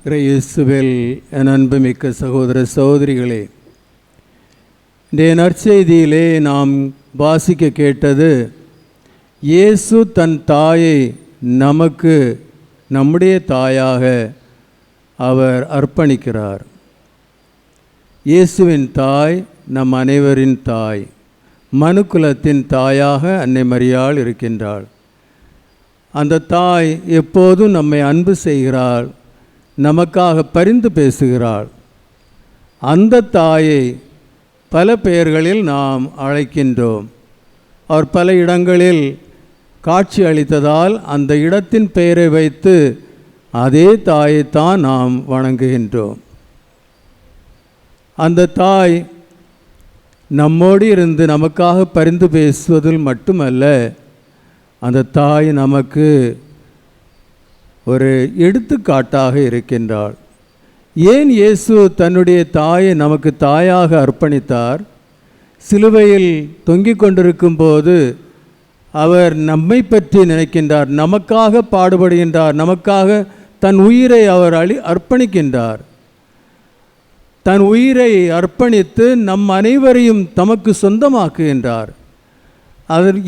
இயேசுவில் என் அன்புமிக்க சகோதர சகோதரிகளே, இன்றைய நற்செய்தியிலே நாம் வாசிக்க கேட்டது, இயேசு தன் தாயை நமக்கு நம்முடைய தாயாக அவர் அர்ப்பணிக்கிறார். இயேசுவின் தாய் நம் அனைவரின் தாய், மனுக்குலத்தின் தாயாக அன்னை மரியாள் இருக்கின்றாள். அந்த தாய் எப்போதும் நம்மை அன்பு செய்கிறாள், நமக்காக பரிந்து பேசுகிறாள். அந்த தாயை பல பெயர்களில் நாம் அழைக்கின்றோம். அவர் பல இடங்களில் காட்சி அளித்ததால் அந்த இடத்தின் பெயரை வைத்து அதே தாயைத்தான் நாம் வணங்குகின்றோம். அந்த தாய் நம்மோடு இருந்து நமக்காக பரிந்து பேசுவதில் மட்டுமல்ல, அந்த தாய் நமக்கு ஒரு எடுத்துக்காட்டாக இருக்கின்றாள். ஏன் இயேசு தன்னுடைய தாயை நமக்கு தாயாக அர்ப்பணித்தார்? சிலுவையில் தொங்கிக் கொண்டிருக்கும் போது அவர் நம்மை பற்றி நினைக்கின்றார், நமக்காக பாடுபடுகின்றார், நமக்காக தன் உயிரை அவர் அர்ப்பணிக்கின்றார். தன் உயிரை அர்ப்பணித்து நம் அனைவரையும் தமக்கு சொந்தமாக்குகின்றார்.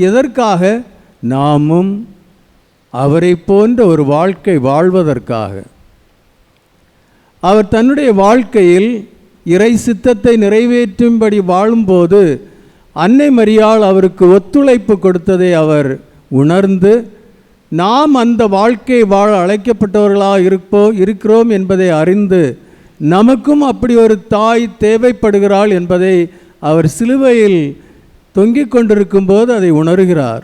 எதற்காக? நாமும் அவரை போன்ற ஒரு வாழ்க்கை வாழ்வதற்காக. அவர் தன்னுடைய வாழ்க்கையில் இறை சித்தத்தை நிறைவேற்றும்படி வாழும்போது அன்னை மரியாள் அவருக்கு ஒத்துழைப்பு கொடுத்ததை அவர் உணர்ந்து, நாம் அந்த வாழ்க்கை வாழ அழைக்கப்பட்டவர்களாக இருக்கிறோம் என்பதை அறிந்து, நமக்கும் அப்படி ஒரு தாய் தேவைப்படுகிறாள் என்பதை அவர் சிலுவையில் தொங்கிக் கொண்டிருக்கும் போது அதை உணர்கிறார்.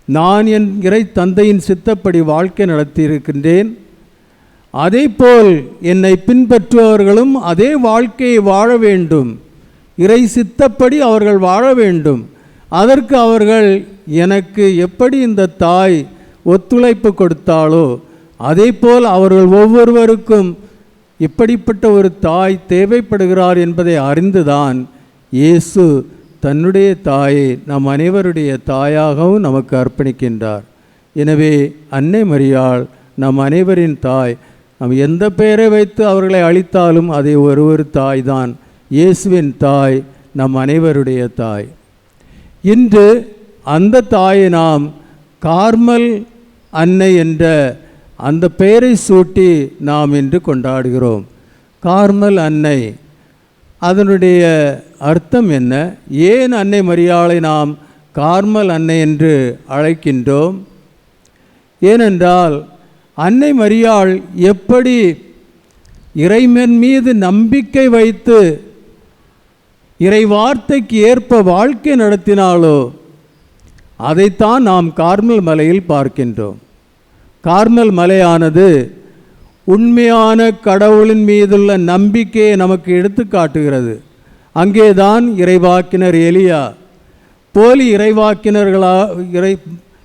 நான் என் இறை தந்தையின் சித்தப்படி வாழ்க்கை நடத்தியிருக்கின்றேன், அதேபோல் என்னை பின்பற்றுபவர்களும் அதே வாழ்க்கையை வாழ வேண்டும், இறை சித்தப்படி அவர்கள் வாழ வேண்டும். அதற்கு அவர்கள் எனக்கு எப்படி இந்த தாய் ஒத்துழைப்பு கொடுத்தாலோ அதேபோல் அவர்கள் ஒவ்வொருவருக்கும் இப்படிப்பட்ட ஒரு தாய் தேவைப்படுகிறார் என்பதை அறிந்துதான் இயேசு தன்னுடைய தாயை நம் அனைவருடைய தாயாகவும் நமக்கு அர்ப்பணிக்கின்றார். எனவே அன்னை மரியாள் நம் அனைவரின் தாய். நாம் எந்த பெயரை வைத்து அவர்களை அளித்தாலும் அதை ஒரு தாய் தான். இயேசுவின் தாய் நம் அனைவருடைய தாய். இன்று அந்த தாயை நாம் கார்மல் அன்னை என்ற அந்த பெயரை சூட்டி நாம் இன்று கொண்டாடுகிறோம். கார்மல் அன்னை, அதனுடைய அர்த்தம் என்ன? ஏன் அன்னை மரியாளை நாம் கார்மல் அன்னை என்று அழைக்கின்றோம்? ஏனென்றால் அன்னை மரியாள் எப்படி இறைவன் மீது நம்பிக்கை வைத்து இறை வார்த்தைக்கு ஏற்ப வாழ்க்கை நடத்தினாலோ அதைத்தான் நாம் கார்மல் மலையில் பார்க்கின்றோம். கார்மல் மலையானது உண்மையான கடவுளின் மீதுள்ள நம்பிக்கையை நமக்கு எடுத்து காட்டுகிறது. அங்கேதான் இறைவாக்கினர் எலியா, போலி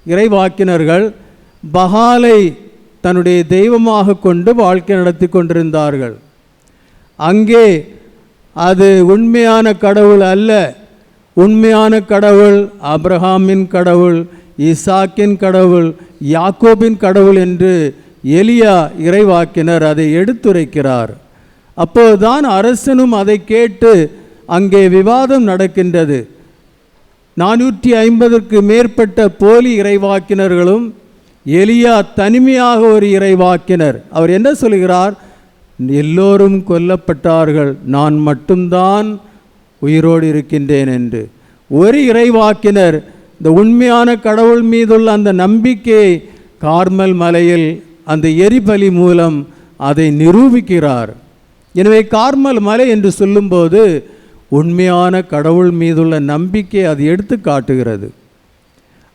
இறைவாக்கினர்கள் பகாலை தன்னுடைய தெய்வமாக கொண்டு வாழ்க்கை நடத்தி கொண்டிருந்தார்கள். அங்கே அது உண்மையான கடவுள் அல்ல. உண்மையான கடவுள் ஆபிரகாமின் கடவுள், ஈசாக்கின் கடவுள், யாக்கோபின் கடவுள் என்று எலியா இறைவாக்கினர் அதை எடுத்துரைக்கிறார். அப்போதுதான் அரசனும் அதை கேட்டு அங்கே விவாதம் நடக்கின்றது. 450க்கு மேற்பட்ட போலி இறைவாக்கினர்களும் எலியா தனிமையாக ஒரு இறைவாக்கினர். அவர் என்ன சொல்கிறார்? எல்லோரும் கொல்லப்பட்டார்கள், நான் மட்டும்தான் உயிரோடு இருக்கின்றேன் என்று. ஒரு இறைவாக்கினர் இந்த உண்மையான கடவுள் மீதுள்ள அந்த நம்பிக்கையை கார்மல் மலையில் அந்த எரிபலி மூலம் அதை நிரூபிக்கிறார். எனவே கார்மல் மலை என்று சொல்லும்போது உண்மையான கடவுள் மீதுள்ள நம்பிக்கை அது எடுத்து காட்டுகிறது.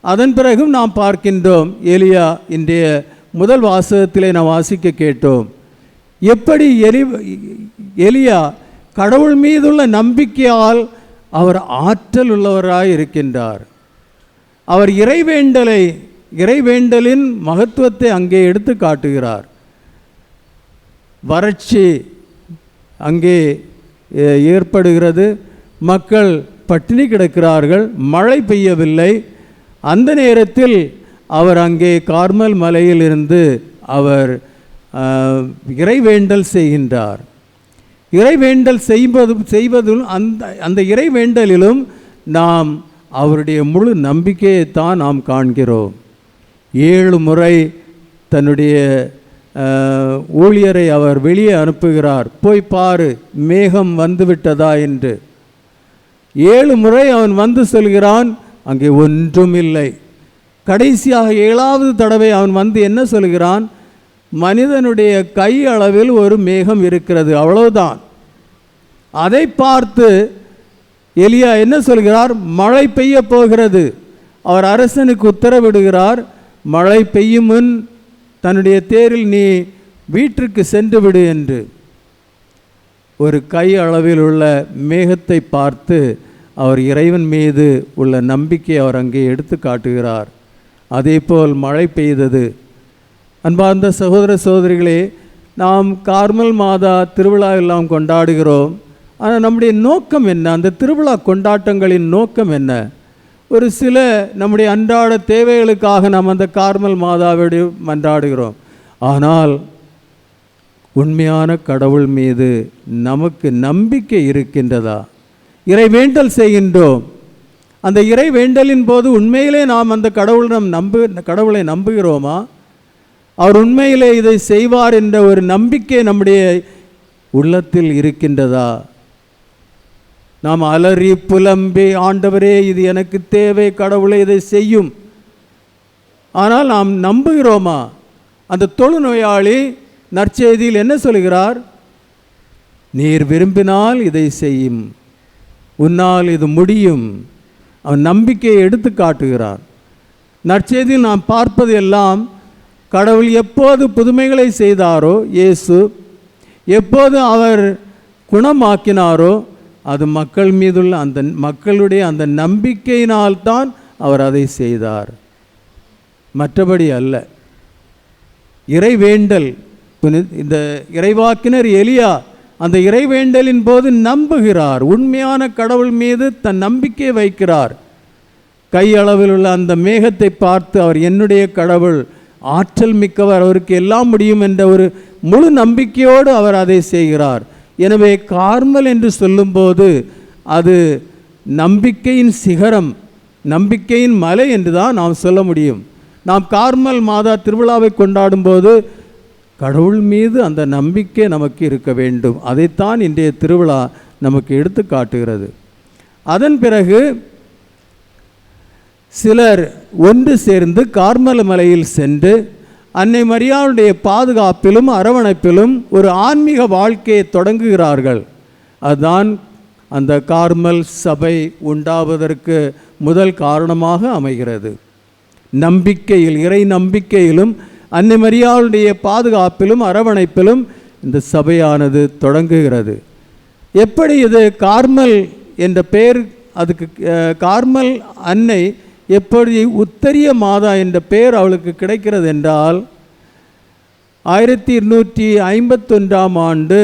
அதன் பிறகும் நாம் பார்க்கின்றோம், எலியா இன்றைய முதல் வாசகத்திலே நாம் வாசிக்க கேட்டோம், எப்படி எலியா கடவுள் மீதுள்ள நம்பிக்கையால் அவர் ஆற்றல் உள்ளவராய் இருக்கின்றார். அவர் இறைவேண்டலின் மகத்துவத்தை அங்கே எடுத்து காட்டுகிறார். வறட்சி அங்கே ஏற்படுகிறது, மக்கள் பட்டினி கிடக்கிறார்கள், மழை பெய்யவில்லை. அந்த நேரத்தில் அவர் அங்கே கார்மல் மலையிலிருந்து அவர் இறைவேண்டல் செய்கின்றார். இறைவேண்டல் செய்வதும் அந்த இறைவேண்டலிலும் நாம் அவருடைய முழு நம்பிக்கையைத்தான் நாம் காண்கிறோம். 7 முறை தன்னுடைய ஊழியரை அவர் வெளியே அனுப்புகிறார். போய் பாரு, மேகம் வந்துவிட்டதா என்று. 7 முறை அவன் வந்து சொல்கிறான், அங்கே ஒன்றும் இல்லை. கடைசியாக 7வது தடவை அவன் வந்து என்ன சொல்கிறான்? மனிதனுடைய கை அளவில் ஒரு மேகம் இருக்கிறது, அவ்வளவுதான். அதை பார்த்து எலியா என்ன சொல்கிறார்? மழை பெய்ய போகிறது. அவர் அரசனுக்கு உத்தரவிடுகிறார், மழை பெய்யும் முன் தன்னுடைய தேரில் நீ வீட்டிற்கு சென்று விடு என்று. ஒரு கை அளவில் உள்ள மேகத்தை பார்த்து அவர் இறைவன் மீது உள்ள நம்பிக்கை அவர் அங்கே எடுத்து காட்டுகிறார். அதேபோல் மழை பெய்தது. அன்பார்ந்த சகோதர சகோதரிகளே, நாம் கார்மல் மாதா திருவிழா எல்லாம் கொண்டாடுகிறோம். ஆனால் நம்முடைய நோக்கம் என்ன? அந்த திருவிழா கொண்டாட்டங்களின் நோக்கம் என்ன? ஒரு சில நம்முடைய அன்றாட தேவைகளுக்காக நாம் அந்த கார்மல் மாதாவோடு மன்றாடுகிறோம். ஆனால் உண்மையான கடவுள் மீது நமக்கு நம்பிக்கை இருக்கின்றதா? இறைவேண்டல் செய்கின்றோம். அந்த இறைவேண்டலின் போது உண்மையிலே நாம் அந்த கடவுளை நம்புகிறோமா? அவர் உண்மையிலே இதை செய்வார் என்ற ஒரு நம்பிக்கை நம்முடைய உள்ளத்தில் இருக்கின்றதா? நாம் அலறி புலம்பி, ஆண்டவரே இது எனக்கு தேவை, கடவுளை இதை செய்யும், ஆனால் நாம் நம்புகிறோமா? அந்த தொழுநோயாளி நற்செய்தியில் என்ன சொல்கிறார்? நீர் விரும்பினால் இதை செய்யும், உன்னால் இது முடியும். அவன் நம்பிக்கையை எடுத்து காட்டுகிறார். நற்செய்தியில் நாம் பார்ப்பது எல்லாம் கடவுள் எப்போது புதுமைகளை செய்தாரோ, இயேசு எப்போது அவர் குணமாக்கினாரோ, அது மக்கள் மீதுள்ள அந்த மக்களுடைய அந்த நம்பிக்கையினால்தான் அவர் அதை செய்தார், மற்றபடி அல்ல. இறைவேண்டல், இந்த இறைவாக்கினர் எலியா அந்த இறைவேண்டலின் போது நம்புகிறார். உண்மையான கடவுள் மீது தன் நம்பிக்கை வைக்கிறார். கையளவில் உள்ள அந்த மேகத்தை பார்த்து அவர் என்னுடைய கடவுள், ஆற்றல் மிக்கவர், அவருக்கு எல்லாம் முடியும் என்ற ஒரு முழு நம்பிக்கையோடு அவர் அதை செய்கிறார். எனவே கார்மல் என்று சொல்லும்போது அது நம்பிக்கையின் சிகரம், நம்பிக்கையின் மலை என்று தான் நாம் சொல்ல முடியும். நாம் கார்மல் மாதா திருவிழாவை கொண்டாடும் போது கடவுள் மீது அந்த நம்பிக்கை நமக்கு இருக்க வேண்டும். அதைத்தான் இன்றைய திருவிழா நமக்கு எடுத்து காட்டுகிறது. அதன் பிறகு சிலர் ஒன்று சேர்ந்து கார்மல் மலையில் சென்று அன்னை மரியாளுடைய பாதுகாப்பிலும் அரவணைப்பிலும் ஒரு ஆன்மீக வாழ்க்கையை தொடங்குகிறார்கள். அதுதான் அந்த கார்மல் சபை உண்டாவதற்கு முதல் காரணமாக அமைகிறது. நம்பிக்கையில், இறை நம்பிக்கையிலும் அன்னை மரியாளுடைய பாதுகாப்பிலும் அரவணைப்பிலும் இந்த சபையானது தொடங்குகிறது. எப்படி இது கார்மல் என்ற பெயர், அதுக்கு கார்மல் அன்னை எப்படி உத்தரிய மாதா என்ற பெயர் அவளுக்கு கிடைக்கிறது என்றால், 1251ஆம் ஆண்டு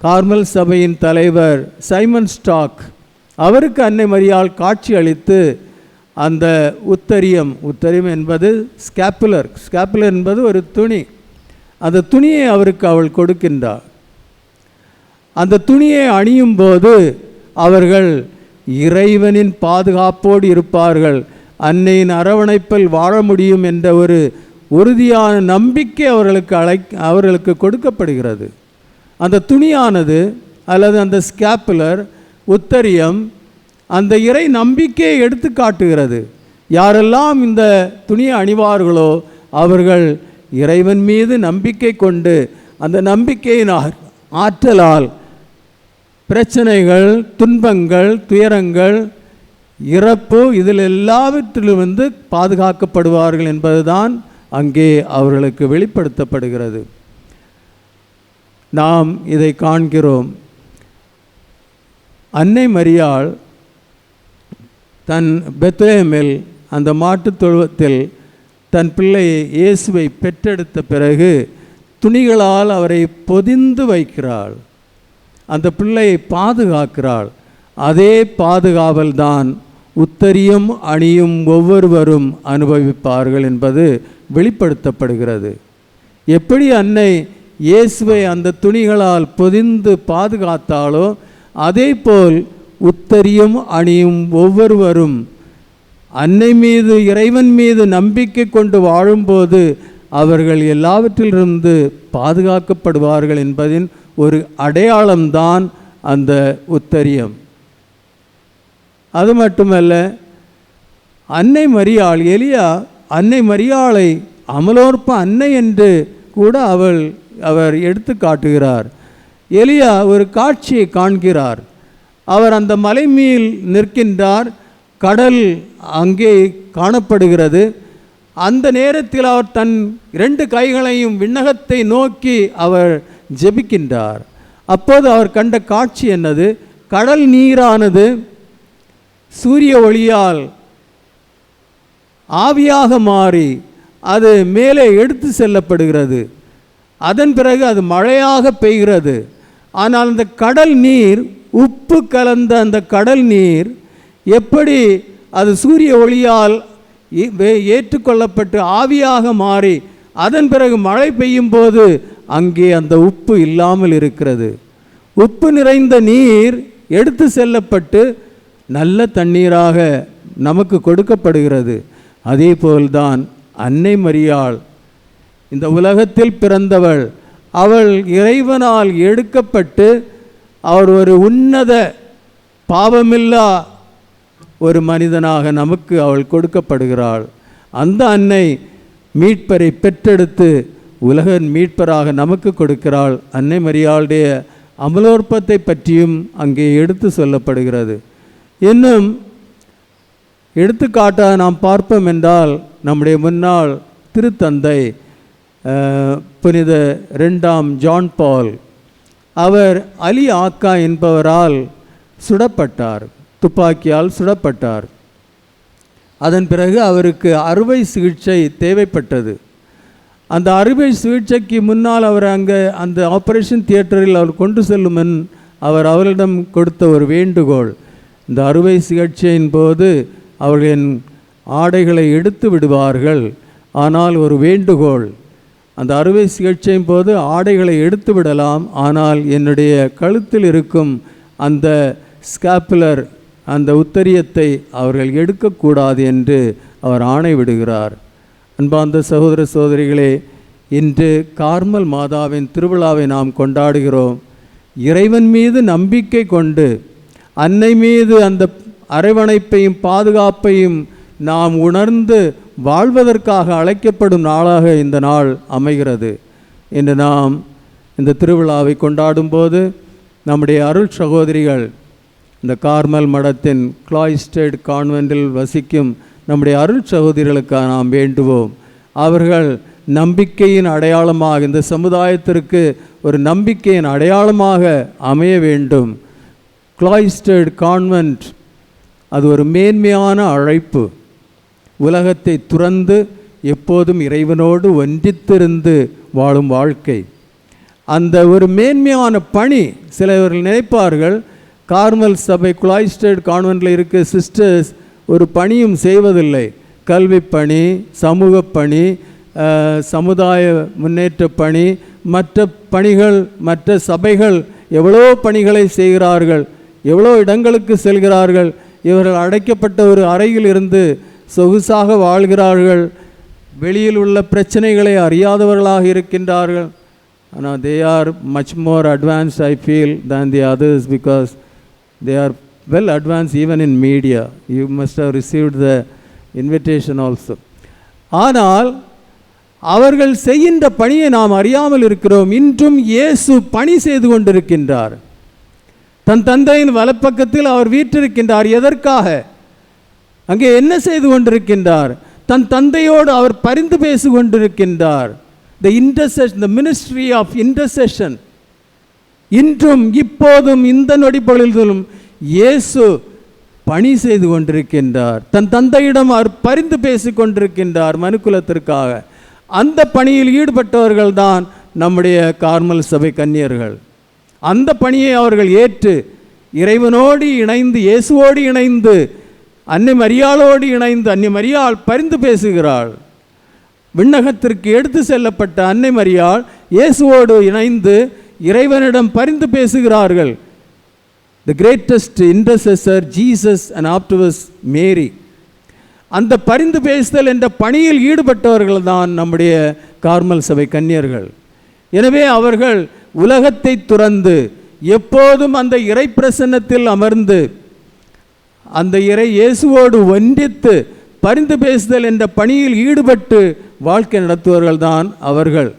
கார்மல் சபையின் தலைவர் சைமன் ஸ்டாக் அவருக்கு அன்னை மரியாள் காட்சி அளித்து அந்த உத்தரியம் என்பது ஸ்கேப்புலர் என்பது ஒரு துணி, அந்த துணியை அவருக்கு அவள் கொடுக்கின்றார். அந்த துணியை அணியும் போது அவர்கள் இறைவனின் பாதுகாப்போடு இருப்பார்கள், அன்னையின் அரவணைப்பில் வாழ முடியும் என்ற ஒரு உறுதியான நம்பிக்கை அவர்களுக்கு கொடுக்கப்படுகிறது. அந்த துணியானது அல்லது அந்த ஸ்கேப்புலர் உத்தரியம் அந்த இறை நம்பிக்கையை எடுத்து காட்டுகிறது. யாரெல்லாம் இந்த துணியை அணிவார்களோ அவர்கள் இறைவன் மீது நம்பிக்கை கொண்டு அந்த நம்பிக்கையின் ஆற்றலால் பிரச்சனைகள், துன்பங்கள், துயரங்கள், இறப்பு இதில் எல்லாவற்றிலும் பாதுகாக்கப்படுவார்கள் என்பதுதான் அங்கே அவர்களுக்கு வெளிப்படுத்தப்படுகிறது. நாம் இதை காண்கிறோம். அன்னை மரியாள் தன் பெத்லெஹேமில் அந்த மாட்டுத் தொழுவத்தில் தன் பிள்ளையை இயேசுவை பெற்றெடுத்த பிறகு துணிகளால் அவரை பொதிந்து வைக்கிறாள், அந்த பிள்ளையை பாதுகாக்கிறாள். அதே பாதுகாவல் தான் உத்தரியம் அணியும் ஒவ்வொருவரும் அனுபவிப்பார்கள் என்பது வெளிப்படுத்தப்படுகிறது. எப்படி அன்னை இயேசுவை அந்த துணிகளால் பொதிந்து பாதுகாத்தாலோ அதேபோல் உத்தரியும் அணியும் ஒவ்வொருவரும் அன்னை மீது, இறைவன் மீது நம்பிக்கை கொண்டு வாழும்போது அவர்கள் எல்லாவற்றிலிருந்து பாதுகாக்கப்படுவார்கள் என்பதின் ஒரு அடையாளம்தான் அந்த உத்தரியம். அது மட்டுமல்ல, அன்னை மரியாள், எலியா அன்னை மரியாளை அமலோற்ப அன்னை என்று கூட அவர் எடுத்து காட்டுகிறார். எலியா ஒரு காட்சியை காண்கிறார். அவர் அந்த மலை மேல் நிற்கின்றார். கடல் அங்கே காணப்படுகிறது. அந்த நேரத்தில் அவர் தன் 2 கைகளையும் விண்ணகத்தை நோக்கி அவர் ஜெபிக்கின்றார். அப்போது அவர் கண்ட காட்சி என்னது? கடல் நீரானது சூரிய ஒளியால் ஆவியாக மாறி அது மேலே எடுத்து செல்லப்படுகிறது. அதன் பிறகு அது மழையாக பெய்கிறது. ஆனால் அந்த கடல் நீர், உப்பு கலந்த அந்த கடல் நீர் எப்படி அது சூரிய ஒளியால் ஏற்றுக்கொள்ளப்பட்டு ஆவியாக மாறி அதன் பிறகு மழை பெய்யும் போது அங்கே அந்த உப்பு இல்லாமல் இருக்கிறது. உப்பு நிறைந்த நீர் எடுத்து செல்லப்பட்டு நல்ல தண்ணீராக நமக்கு கொடுக்கப்படுகிறது. அதே போல்தான் அன்னை மரியாள் இந்த உலகத்தில் பிறந்தவள். அவள் இறைவனால் எடுக்கப்பட்டு அவர் ஒரு உன்னத பாவமில்லா ஒரு மனிதனாக நமக்கு அவள் கொடுக்கப்படுகிறாள். அந்த அன்னை மீட்பரை பெற்றெடுத்து உலக மீட்பராக நமக்கு கொடுக்கிறாள். அன்னை மரியாளுடைய அமலோற்பத்தை பற்றியும் அங்கே எடுத்து சொல்லப்படுகிறது. இன்னும் எடுத்துக்காட்டாக நாம் பார்ப்போம் என்றால், நம்முடைய முன்னாள் திருத்தந்தை புனித 2ஆம் ஜான் பால், அவர் அலி ஆக்கா என்பவரால் சுடப்பட்டார், துப்பாக்கியால் சுடப்பட்டார். அதன் பிறகு அவருக்கு அறுவை சிகிச்சை தேவைப்பட்டது. அந்த அறுவை சிகிச்சைக்கு முன்னால் அவர் அங்கே அந்த ஆப்ரேஷன் தியேட்டரில் அவர் கொண்டு செல்லும் முன் அவர் அவரிடம் கொடுத்த ஒரு வேண்டுகோள், இந்த அறுவை சிகிச்சையின் போது அவர்களின் ஆடைகளை எடுத்து விடுவார்கள், ஆனால் ஒரு வேண்டுகோள், அந்த அறுவை சிகிச்சையின் போது ஆடைகளை எடுத்து விடலாம், ஆனால் என்னுடைய கழுத்தில் இருக்கும் அந்த ஸ்காப்புலர், அந்த உத்தரியத்தை அவர்கள் எடுக்கக்கூடாது என்று அவர் ஆணை விடுகிறார். அன்பார்ந்த சகோதர சகோதரிகளே, இன்று கார்மல் மாதாவின் திருவிழாவை நாம் கொண்டாடுகிறோம். இறைவன் மீது நம்பிக்கை கொண்டு அன்னை மீது அந்த அரவணைப்பையும் பாதுகாப்பையும் நாம் உணர்ந்து வாழ்வதற்காக அழைக்கப்படும் நாளாக இந்த நாள் அமைகிறது. இன்று நாம் இந்த திருவிழாவை கொண்டாடும்போது நம்முடைய அருள் சகோதரிகள், இந்த கார்மல் மடத்தின் கிளாய்ஸ்டட் கான்வென்ட்டில் வசிக்கும் நம்முடைய அருள் சகோதரிகளுக்காக நாம் வேண்டுவோம். அவர்கள் நம்பிக்கையின் அடையாளமாக, இந்த சமுதாயத்திற்கு ஒரு நம்பிக்கையின் அடையாளமாக அமைய வேண்டும். கிளாய்ஸ்டட் கான்வென்ட் அது ஒரு மேன்மையான அழைப்பு. உலகத்தை துறந்து எப்போதும் இறைவனோடு ஒன்றித்திருந்து வாழும் வாழ்க்கை, அந்த ஒரு மேன்மையான பணி. சிலவர்கள் நினைப்பார்கள், கார்மல் சபை கிளாய்ஸ்டட் கான்வென்ட்டில் இருக்க சிஸ்டர்ஸ் ஒரு பணியும் செய்வதில்லை. கல்வி பணி, சமூக பணி, சமுதாய முன்னேற்ற பணி, மற்ற பணிகள், மற்ற சபைகள் எவ்வளோ பணிகளை செய்கிறார்கள், எவ்வளோ இடங்களுக்கு செல்கிறார்கள். இவர்கள் அடைக்கப்பட்ட ஒரு அறையில் இருந்து சொகுசாக வாழ்கிறார்கள். வெளியில் உள்ள பிரச்சனைகளை அறியாதவர்களாக இருக்கின்றார்கள். ஆனால் they are much more advanced, I feel, than the others, because they are well advanced even in media. You must have received the invitation also. ஆனால் அவர்கள் செய்கின்ற பணியை நாம் அறியாமல் இருக்கிறோம். இன்றும் இயேசு பணி செய்து கொண்டிருக்கின்றார். தன் தந்தையின் வலப்பக்கத்தில் அவர் வீற்றிருக்கின்றார். எதற்காக? அங்கே என்ன செய்து கொண்டிருக்கின்றார்? தன் தந்தையோடு அவர் பரிந்து பேசி கொண்டிருக்கின்றார். The intercession, the ministry of intercession. இன்றும் இப்போதும் இந்த நொடிப்பொழுதிலும் இயேசு பணி செய்து கொண்டிருக்கின்றார். தன் தந்தையிடம் அவர் பரிந்து பேசி கொண்டிருக்கின்றார் மனுக்குலத்திற்காக. அந்த பணியில் ஈடுபட்டவர்கள் தான் நம்முடைய கார்மல் சபை கன்னியர்கள். அந்த பணியை அவர்கள் ஏற்று இறைவனோடு இணைந்து, இயேசுவோடு இணைந்து, அன்னை மரியாளோடு இணைந்து, அன்னை மரியாள் பரிந்து பேசுகிறாள். விண்ணகத்திற்கு எடுத்து செல்லப்பட்ட அன்னை மரியாள் இயேசுவோடு இணைந்து இறைவனிடம் பரிந்து பேசுகிறார்கள். The greatest intercessor Jesus and afterwards Mary. அந்த பரிந்து பேசுதல் என்ற பணியில் ஈடுபட்டவர்கள் தான் நம்முடைய கார்மல் சபை கன்னியர்கள். எனவே அவர்கள் உலகத்தை துறந்து எப்போதும் அந்த இறை பிரசன்னத்தில் அமர்ந்து அந்த இறை இயேசுவோடு ஒன்றித்து பரிந்து பேசுதல் என்ற பணியில் ஈடுபட்டு வாழ்க்கை நடத்துவர்கள் தான் அவர்கள்.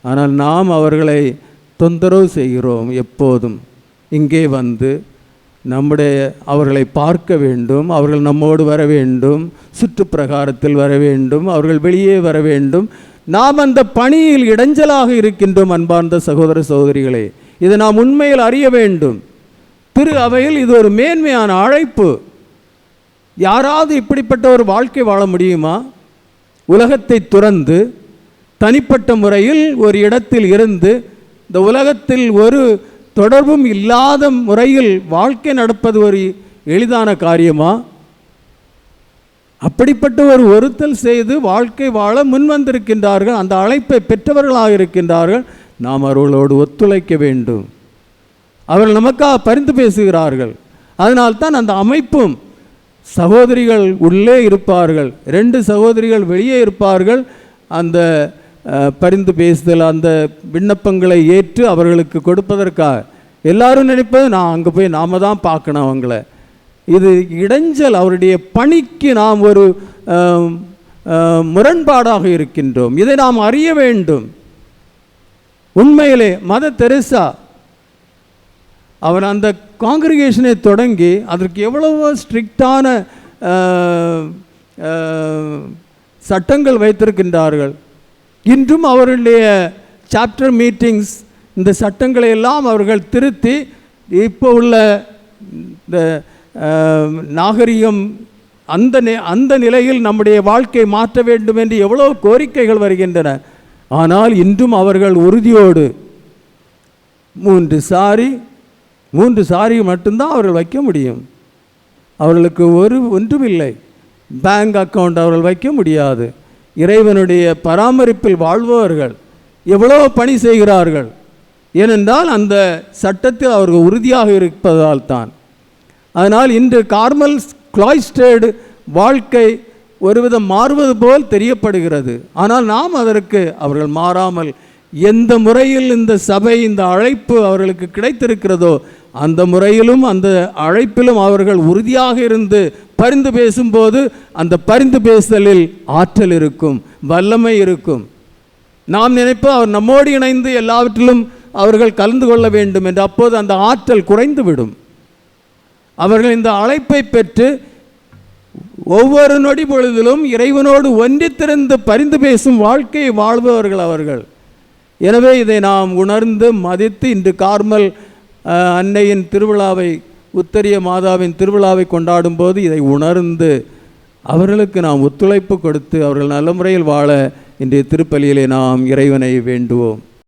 ஆனால் நாம் அவர்களை தொந்தரவு செய்கிறோம். எப்போதும் இங்கே வந்து அவர்களை பார்க்க வேண்டும், அவர்கள் நம்மோடு வர வேண்டும், சுற்றுப்பிரகாரத்தில் வர வேண்டும், அவர்கள் வெளியே வர வேண்டும். நாம் அந்த பணியில் இடைஞ்சலாக இருக்கின்றோம். அன்பார்ந்த சகோதர சகோதரிகளே, இதை நாம் உண்மையில் அறிய வேண்டும். திரு அவையில் இது ஒரு மேன்மையான அழைப்பு. யாராவது இப்படிப்பட்ட ஒரு வாழ்க்கை வாழ முடியுமா? உலகத்தை துறந்து தனிப்பட்ட முறையில் ஒரு இடத்தில் இருந்து இந்த உலகத்தில் ஒரு தொடர்பும் இல்லாத முறையில் வாழ்க்கை நடப்பது ஒரு எளிதான காரியமா? அப்படிப்பட்ட ஒரு ஒருத்தல் செய்து வாழ்க்கை வாழ முன்வந்திருக்கின்றார்கள். அந்த அழைப்பை பெற்றவர்களாக இருக்கின்றார்கள். நாம் அவர்களோடு ஒத்துழைக்க வேண்டும். அவர்கள் நமக்காக பரிந்து பேசுகிறார்கள். அதனால்தான் அந்த அமைப்பும் சகோதரிகள் உள்ளே இருப்பார்கள், 2 சகோதரிகள் வெளியே இருப்பார்கள். அந்த பரிந்து பேசுதல், அந்த விண்ணப்பங்களை ஏற்று அவர்களுக்கு கொடுப்பதற்காக. எல்லாரும் நினைப்பது நான் அங்கே போய் நாம் தான் பார்க்கணும் அவங்கள. இது இடைஞ்சல். அவருடைய பணிக்கு நாம் ஒரு முரண்பாடாக இருக்கின்றோம். இதை நாம் அறிய வேண்டும். உண்மையிலே மதர் தெரேசா அவர் அந்த காங்கிரிகேஷனை தொடங்கி அதற்கு எவ்வளவோ ஸ்ட்ரிக்டான சட்டங்கள் வைத்திருக்கின்றார்கள். இன்றும் அவர்களுடைய சாப்டர் மீட்டிங்ஸ் இந்த சட்டங்களை எல்லாம் அவர்கள் திருத்தி இப்போ உள்ள இந்த நாகரிகம் அந்த நிலையில் நம்முடைய வாழ்க்கை மாற்ற வேண்டும் என்று எவ்வளோ கோரிக்கைகள் வருகின்றன. ஆனால் இன்றும் அவர்கள் உறுதியோடு 3 சாரி மட்டும்தான் அவர்கள் வைக்க முடியும். அவர்களுக்கு ஒன்றுமில்லை. பேங்க் அக்கௌண்ட் அவர்கள் வைக்க முடியாது. இறைவனுடைய பராமரிப்பில் வாழ்பவர்கள் எவ்வளோ பணி செய்கிறார்கள். ஏனென்றால் அந்த சட்டத்தில் அவர்கள் உறுதியாக இருப்பதால் தான். அதனால் இன்று கார்மல் கிளாய்ஸ்டர்டு வாழ்க்கை ஒருவிதம் மாறுவது போல் தெரியப்படுகிறது. ஆனால் நாம் அதற்கு அவர்கள் மாறாமல் எந்த முறையில் இந்த சபை இந்த அழைப்பு அவர்களுக்கு கிடைத்திருக்கிறதோ அந்த முறையிலும் அந்த அழைப்பிலும் அவர்கள் உறுதியாக இருந்து பரிந்து பேசும்போது அந்த பரிந்து பேசுதலில் ஆற்றல் இருக்கும், வல்லமை இருக்கும். நாம் நினைப்போம் அவர் நம்மோடு இணைந்து எல்லாவற்றிலும் அவர்கள் கலந்து கொள்ள வேண்டும் என்று. அப்போது அந்த ஆற்றல் குறைந்துவிடும். அவர்கள் இந்த அழைப்பை பெற்று ஒவ்வொரு நொடி பொழுதிலும் இறைவனோடு ஒன்றித்திருந்து பரிந்து பேசும் வாழ்க்கையை வாழ்பவர்கள் அவர்கள். எனவே இதை நாம் உணர்ந்து மதித்து இன்று கார்மல் அன்னையின் திருவிழாவை, உத்தரிய மாதாவின் திருவிழாவை கொண்டாடும் போது இதை உணர்ந்து அவர்களுக்கு நாம் ஒத்துழைப்பு கொடுத்து அவர்கள் நல்ல முறையில் வாழ இன்றைய திருப்பலியிலே நாம் இறைவனை வேண்டுவோம்.